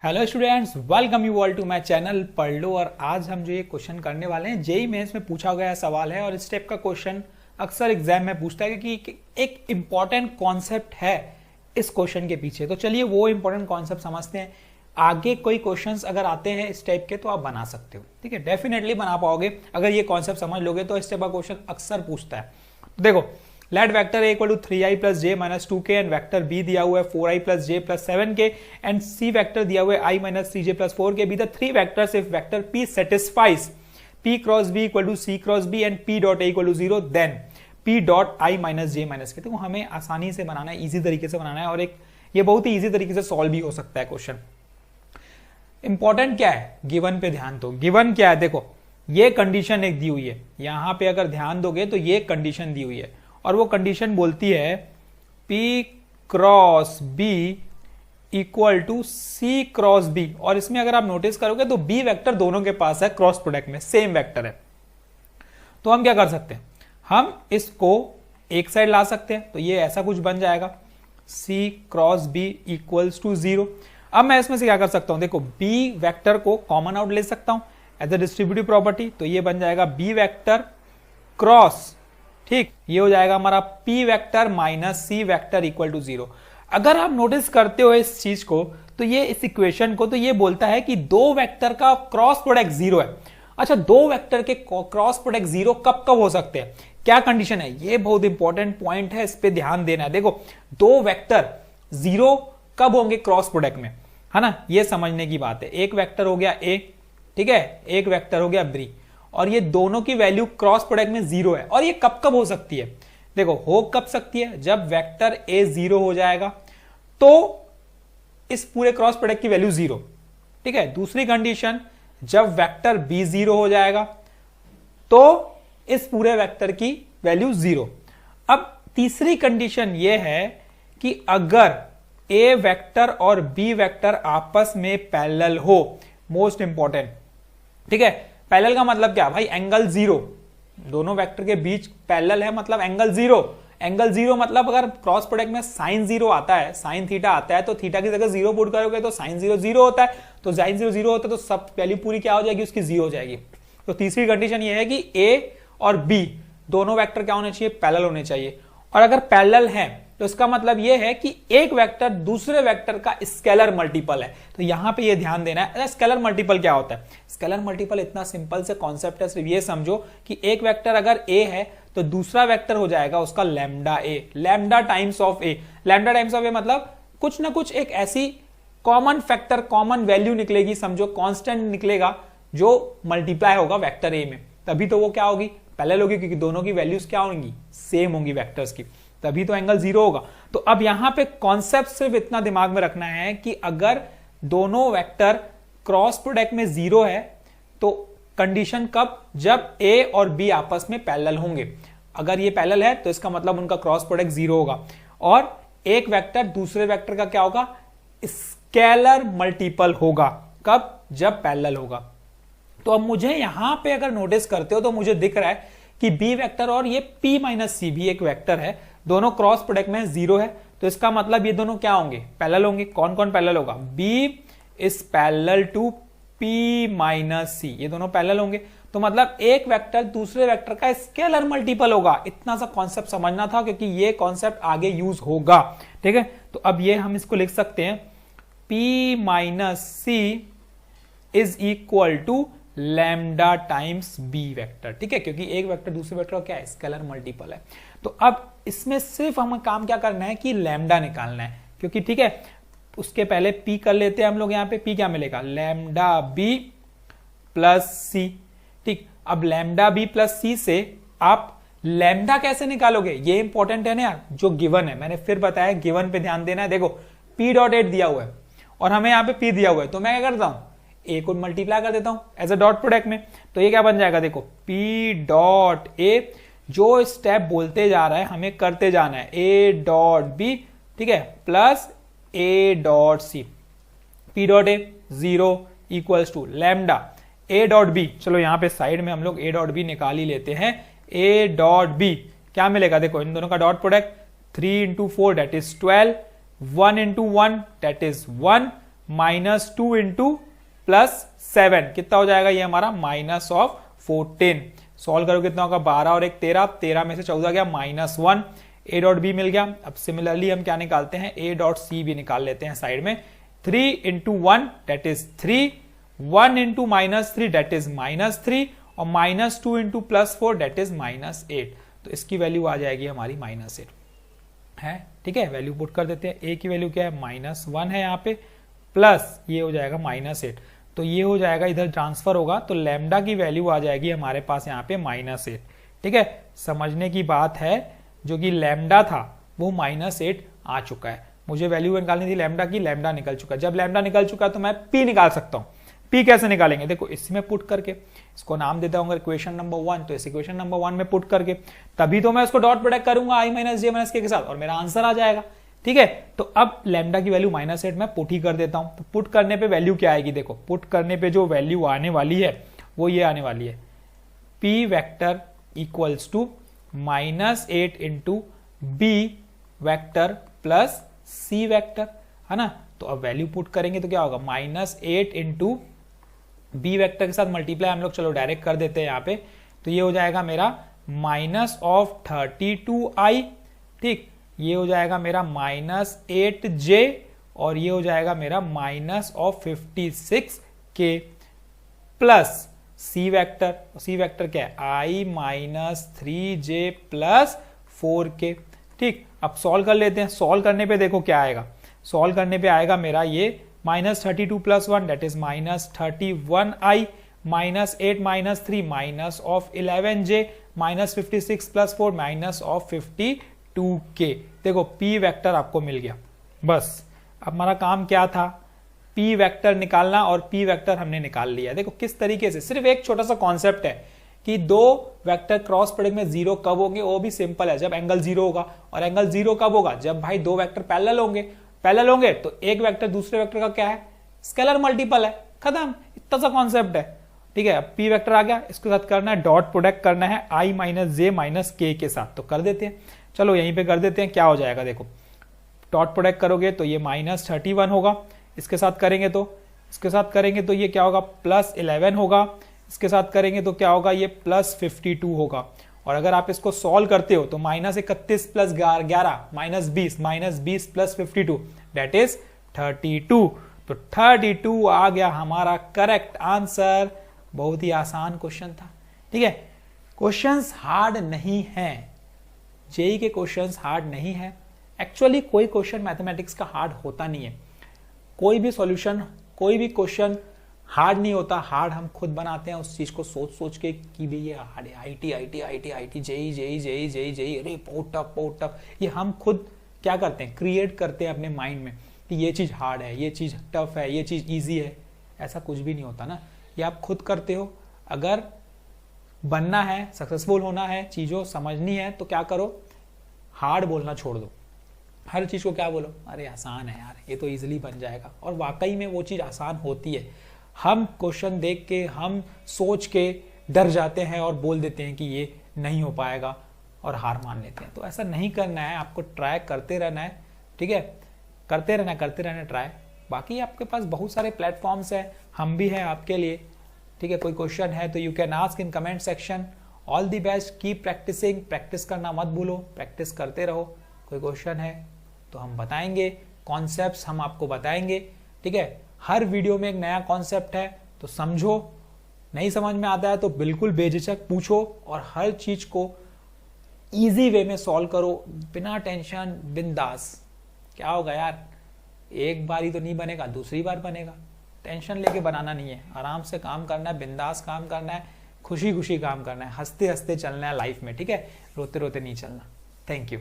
Hello students, welcome you all to my channel पढ़ लो। और आज हम जो ये क्वेश्चन करने वाले हैं जेईई मेंस में पूछा गया सवाल है और इस टाइप का क्वेश्चन अक्सर एग्जाम में पूछता है क्योंकि एक इंपॉर्टेंट कॉन्सेप्ट है इस क्वेश्चन के पीछे। तो चलिए वो इंपॉर्टेंट कॉन्सेप्ट समझते हैं। आगे कोई क्वेश्चंस अगर आते हैं इस टाइप के तो आप बना सकते हो, ठीक है, डेफिनेटली बना पाओगे अगर ये कॉन्सेप्ट समझ लोगे। तो इस टाइप का क्वेश्चन अक्सर पूछता है। देखो, let vector a equal to 3i plus j minus 2k and vector b दिया हुआ है 4i plus j plus 7k and c vector दिया हुआ है i minus 3j plus 4k be the three vectors if vector p satisfies p cross b equal to c cross b and p dot a equal to 0 then p dot i minus j minus k। तो हमें आसानी से बनाना है, easy तरीके से बनाना है और ये बहुत ही इजी तरीके से सॉल्व भी हो सकता है क्वेश्चन। इंपॉर्टेंट क्या है, गिवन पे ध्यान दो। गिवन क्या है, देखो ये कंडीशन एक दी हुई है, यहां पे अगर ध्यान दोगे तो ये कंडीशन दी हुई है और वो कंडीशन बोलती है P cross B equal to C cross B। और इसमें अगर आप नोटिस करोगे तो B वेक्टर दोनों के पास है, क्रॉस प्रोडक्ट में सेम वेक्टर है। तो हम क्या कर सकते हैं, हम इसको एक साइड ला सकते हैं, तो ये ऐसा कुछ बन जाएगा C cross B equals to 0। अब मैं इसमें से क्या कर सकता हूं, देखो B वेक्टर को कॉमन आउट ले सकता हूं एज अ डिस्ट्रीब्यूटिव प्रॉपर्टी। तो ये बन जाएगा B वेक्टर क्रॉस, ठीक, ये हो जाएगा हमारा P vector minus C vector equal to 0। अगर आप नोटिस करते हो इस चीज को तो ये इस इक्वेशन को तो ये बोलता है कि दो वेक्टर का क्रॉस प्रोडक्ट 0 है। अच्छा, दो वेक्टर के क्रॉस प्रोडक्ट 0 कब कब हो सकते हैं, क्या कंडीशन है, ये बहुत इंपॉर्टेंट पॉइंट है, इस पे ध्यान देना है। देखो दो वेक्टर 0 कब होंगे क्रॉस प्रोडक्ट में, है ना, ये समझने की बात है। एक वेक्टर हो गया A, ठीक है, एक वेक्टर हो गया B और ये दोनों की वैल्यू क्रॉस प्रोडक्ट में 0 है। और ये कब कब हो सकती है, देखो हो कब सकती है, जब वेक्टर A 0 हो जाएगा तो इस पूरे क्रॉस प्रोडक्ट की वैल्यू 0, ठीक है। दूसरी कंडीशन, जब वेक्टर B 0 हो जाएगा तो इस पूरे वेक्टर की वैल्यू 0। अब तीसरी कंडीशन ये है कि अगर A वेक्टर और B वेक्टर आपस में पैरेलल हो, मोस्ट इंपॉर्टेंट, ठीक है। पैरेलल का मतलब क्या भाई, एंगल 0, दोनों वेक्टर के बीच पैरेलल है मतलब एंगल 0। एंगल 0 मतलब अगर क्रॉस प्रोडक्ट में साइन 0 आता है, साइन थीटा आता है, तो थीटा की जगह 0 पुट करोगे तो साइन 0 0 होता है, तो साइन 0 0 होता है तो सब वैल्यू पूरी क्या हो जाएगी, उसकी 0 हो जाएगी। तो तीसरी कंडीशन ये है कि A और B दोनों वेक्टर क्या होने चाहिए, पैरेलल होने चाहिए। और अगर पैरेलल है तो इसका मतलब यह है कि एक वेक्टर दूसरे वेक्टर का स्केलर मल्टीपल है। तो यहां पे ये ध्यान देना है, स्केलर मल्टीपल क्या होता है। स्केलर मल्टीपल इतना सिंपल से कॉन्सेप्ट है, सिर्फ ये समझो कि एक वेक्टर अगर A है तो दूसरा वेक्टर हो जाएगा उसका lambda A, lambda times of A। Lambda times of A मतलब कुछ ना कुछ एक ऐसी कॉमन फैक्टर, कॉमन वैल्यू निकलेगी, समझो कांस्टेंट निकलेगा जो मल्टीप्लाई होगा वेक्टर A में, तभी तो वो क्या होगी, पैरेलल होगी, क्योंकि दोनों की वैल्यूज क्या होंगी, सेम होंगी वेक्टर्स की, तभी तो एंगल 0 होगा। तो अब यहां पे कॉन्सेप्ट सिर्फ इतना दिमाग में रखना है कि अगर दोनों वेक्टर क्रॉस प्रोडक्ट में 0 है तो कंडीशन कब, जब A और B आपस में पैरेलल होंगे। अगर ये पैरेलल है तो इसका मतलब उनका क्रॉस प्रोडक्ट 0 होगा और एक वेक्टर दूसरे वेक्टर का क्या होगा, स्केलर मल्टीपल होगा। कब, जब पैरेलल होगा। तो अब मुझे यहां पे अगर नोटिस करते हो तो मुझे दिख रहा है कि B वेक्टर और ये P माइनस C भी एक वेक्टर है, दोनों क्रॉस प्रोडक्ट में 0 है, तो इसका मतलब ये दोनों क्या होंगे, पैरेलल होंगे। कौन कौन पैरेलल होगा, B is parallel to P minus C, ये दोनों पैरेलल होंगे। तो मतलब एक वेक्टर दूसरे वेक्टर का स्केलर मल्टीपल होगा। इतना सा कॉन्सेप्ट समझना था क्योंकि ये कॉन्सेप्ट आगे यूज होगा, ठीक है। तो अब ये हम इसको लिख सकते हैं P minus C is equal to lambda times B vector, ठीक है, क्योंकि एक वेक्टर दूसरे वेक्टर का क्या है, स्केलर मल्टीपल है। तो अब इसमें सिर्फ हमें काम क्या करना है कि लैम्डा निकालना है, क्योंकि ठीक है, उसके पहले P कर लेते हैं हम लोग। यहाँ पे P क्या मिलेगा, लैम्डा B प्लस C, ठीक। अब लैम्डा B प्लस C से आप लैम्डा कैसे निकालोगे, ये इंपॉर्टेंट है ना यार, जो गिवन है, मैंने फिर बताया गिवन पे ध्यान देना है। देखो P.8 दिया हुआ है और हमें यहाँ पे P दिया हुआ है, तो मैं क्या करता हूं, A को मल्टीप्लाई कर देता हूं एज अ डॉट प्रोडक्ट में। तो ये क्या बन जाएगा, देखो P डॉट A, जो स्टेप बोलते जा रहा है हमें करते जाना है, A डॉट B, ठीक है, plus A dot C, P dot A 0 equals to lambda A dot B। चलो यहां पे साइड में हम लोग A डॉट B निकाल ही लेते हैं। A डॉट B क्या मिलेगा, देखो इन दोनों का dot product 3 into 4 that is 12, 1 into 1 that is 1 -2 into +7 कितना हो जाएगा, ये हमारा -14। सॉल्व करो कितना होगा, 12 और 1 13, 13 में से 14 गया -1, a डॉट बी मिल गया। अब सिमिलरली हम क्या निकालते हैं, a डॉट सी भी निकाल लेते हैं साइड में। 3 into 1 that is 3, 1 into -3 that is -3 और -2 इंटू +4 दैट इज -8। तो इसकी वैल्यू आ जाएगी हमारी -8 है। ठीक है, वैल्यू पुट कर देते हैं। a की वैल्यू क्या है, -1 है यहाँ पे, प्लस ये हो जाएगा -8। तो ये हो जाएगा, इधर ट्रांसफर होगा तो लैम्डा की वैल्यू आ जाएगी हमारे पास यहाँ पे -8। ठीक है, समझने की बात है, जो कि लैम्डा था वो -8 आ चुका है। मुझे वैल्यू निकालनी थी लैम्डा की, लैम्डा निकल चुका है। जब लैम्डा निकल चुका है तो मैं पी निकाल सकता हूँ। पी कैसे निकालेंगे, देखो इसमें पुट करके, इसको नाम देता हूँ इक्वेशन नंबर 1, तो इस इक्वेशन नंबर 1 में पुट करके तभी तो मैं उसको डॉट प्रोडक्ट करूंगा i - j - k के साथ और मेरा आंसर आ जाएगा। ठीक है, तो अब लैम्डा की वैल्यू -8 मैं पुट ही कर देता हूं। तो पुट करने पे वैल्यू क्या आएगी, देखो पुट करने पे जो वैल्यू आने वाली है वो ये आने वाली है, p vector equals to -8 into b vector plus c vector, है ना। तो अब वैल्यू पुट करेंगे तो क्या होगा, -8 इंटू बी वेक्टर के साथ मल्टीप्लाई हम लोग चलो डायरेक्ट कर देते हैं यहाँ पे। तो ये हो जाएगा मेरा -32i, ठीक, ये हो जाएगा मेरा -8j और ये हो जाएगा मेरा -56k plus c vector. C vector क्या है, i - 3j प्लस 4k। ठीक, अब सॉल्व कर लेते हैं। सॉल्व करने पे देखो क्या आएगा, सॉल्व करने पे आएगा मेरा ये -32 + 1 that is -31i, -8 - 3 -11j, -56 + 4 -52k। देखो p वेक्टर आपको मिल गया। बस अब हमारा काम क्या था, p वेक्टर निकालना, और p वेक्टर हमने निकाल लिया। देखो किस तरीके से, सिर्फ एक छोटा सा कॉन्सेप्ट है कि दो वेक्टर क्रॉस प्रोडक्ट में जीरो कब होंगे, वो भी सिंपल है, जब एंगल जीरो होगा। और एंगल जीरो कब होगा, जब भाई दो वेक्टर पैरेलल होंगे। पैरेलल होंगे तो एक वेक्टर दूसरे वेक्टर का क्या है, स्केलर मल्टीपल है, खत्म, इतना सा कॉन्सेप्ट है। ठीक है, अब p वेक्टर आ गया, इसके साथ करना है डॉट प्रोडक्ट करना है i - j - k के साथ। तो कर देते हैं, चलो यहीं पे कर देते हैं। क्या हो जाएगा, देखो डॉट प्रोडक्ट करोगे तो ये -31 होगा, इसके साथ करेंगे तो ये क्या होगा, +11 होगा, इसके साथ करेंगे तो क्या होगा, ये +52 होगा। और अगर आप इसको सॉल्व करते हो तो -31 + 11 -20 -20 + 52 दैट इज 32। तो 32 आ गया हमारा करेक्ट आंसर। बहुत ही आसान क्वेश्चन था। ठीक है, क्वेश्चंस हार्ड नहीं है, जेई के क्वेश्चंस हार्ड नहीं है। एक्चुअली कोई क्वेश्चन मैथमेटिक्स का हार्ड होता नहीं है, कोई भी सॉल्यूशन, कोई भी क्वेश्चन हार्ड नहीं होता। हार्ड हम खुद बनाते हैं उस चीज को सोच सोच के कि भाई ये हार्ड है, आईटी जेई, अरे बहुत टफ, ये हम खुद क्या करते हैं, क्रिएट करते हैं अपने माइंड में कि ये चीज हार्ड है, ये चीज टफ है, ये चीज इजी है। ऐसा कुछ भी नहीं होता ना, ये आप खुद करते हो। अगर बनना है, सक्सेसफुल होना है, चीजों समझनी है तो क्या करो, हार्ड बोलना छोड़ दो। हर चीज को क्या बोलो, अरे आसान है यार, ये तो इजीली बन जाएगा। और वाकई में वो चीज आसान होती है। हम क्वेश्चन देख के, हम सोच के डर जाते हैं और बोल देते हैं कि ये नहीं हो पाएगा और हार मान लेते हैं। तो ऐसा नहीं करना है, आपको ट्राई करते रहना है। ठीक है, करते रहना ट्राई। बाकी आपके पास बहुत सारे प्लेटफॉर्म्स हैं, हम भी हैं आपके लिए। ठीक है, कोई क्वेश्चन है तो you can ask in comment section. All the best, keep practising, practice करना मत भूलो, प्रैक्टिस करते रहो। कोई क्वेश्चन है तो हम बताएंगे, कॉन्सेप्ट्स हम आपको बताएंगे। ठीक है, हर वीडियो में एक नया कॉन्सेप्ट है तो समझो, नहीं समझ में आता है तो बिल्कुल बेझिझक पूछो और हर चीज को इजी वे में सॉल्व करो, बिना टेंशन, बिंदास। क्या होगा यार, एक बार ही तो नहीं बनेगा, दूसरी बार बनेगा। टेंशन लेके बनाना नहीं है, आराम से काम करना है, बिंदास काम करना है, खुशी खुशी काम करना है, हंसते हंसते चलना है लाइफ में। ठीक है, रोते रोते नहीं चलना। Thank you.